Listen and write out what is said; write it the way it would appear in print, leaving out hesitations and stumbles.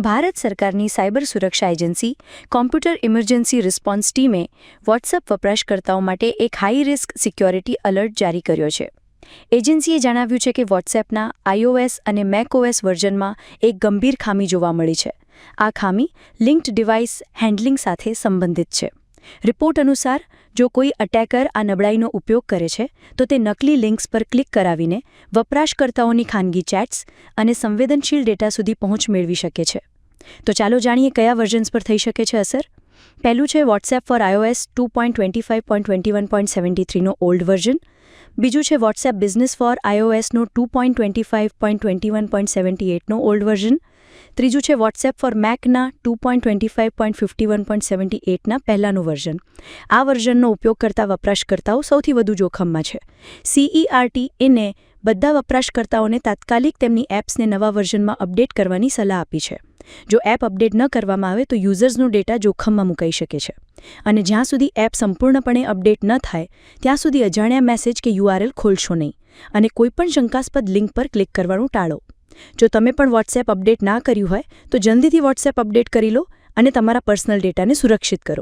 ભારત સરકારની સાયબર સુરક્ષા agency computer emergency response ટીમે વોટ્સએપ વપરાશકર્તાઓ માટે એક હાઈ રિસ્ક સિક્યોરિટી એલર્ટ જારી કર્યો છે. એજન્સીએ જણાવ્યું છે કે વોટ્સએપના iOS અને macOS વર્ઝનમાં એક ગંભીર ખામી જોવા મળી છે. આ ખામી લિંક્ડ ડિવાઇસ હેન્ડલિંગ સાથે સંબંધિત છે. રિપોર્ટ અનુસાર, જો કોઈ અટેકર આ નબળાઈનો ઉપયોગ કરે છે તો તે નકલી લિંક્સ પર ક્લિક કરાવીને વપરાશકર્તાઓની ખાનગી ચેટ્સ અને સંવેદનશીલ ડેટા સુધી પહોંચ મેળવી શકે છે. તો ચાલો જાણીએ કયા વર્ઝન્સ પર થઈ શકે છે અસર. પહેલું છે વોટ્સએપ ફોર iOS 2.25.21.73 નો ઓલ્ડ વર્ઝન. બીજું છે વોટ્સએપ બિઝનેસ ફોર iOS નો 2.25.21.78 નો ઓલ્ડ વર્ઝન. ત્રીજું છે વોટ્સએપ ફોર મેકના 2.25.51.78 ના પહેલાંનું વર્ઝન. આ વર્ઝનનો ઉપયોગ કરતા વપરાશકર્તાઓ સૌથી વધુ જોખમમાં છે. CERT-એ બધા વપરાશકર્તાઓને તાત્કાલિક તેમની એપ્સને નવા વર્ઝનમાં અપડેટ કરવાની સલાહ આપી છે. જો એપ અપડેટ ન કરવામાં આવે તો યુઝર્સનો ડેટા જોખમમાં મુકાઈ શકે છે. અને જ્યાં સુધી એપ સંપૂર્ણપણે અપડેટ ન થાય ત્યાં સુધી અજાણ્યા મેસેજ કે URL ખોલશો નહીં અને કોઈપણ શંકાસ્પદ લિંક પર ક્લિક કરવાનું ટાળો. જો તમે પણ વોટ્સએપ અપડેટ ના કર્યું હોય તો જલ્દીથી વોટ્સએપ અપડેટ કરી લો અને તમારા પર્સનલ ડેટાને સુરક્ષિત કરો.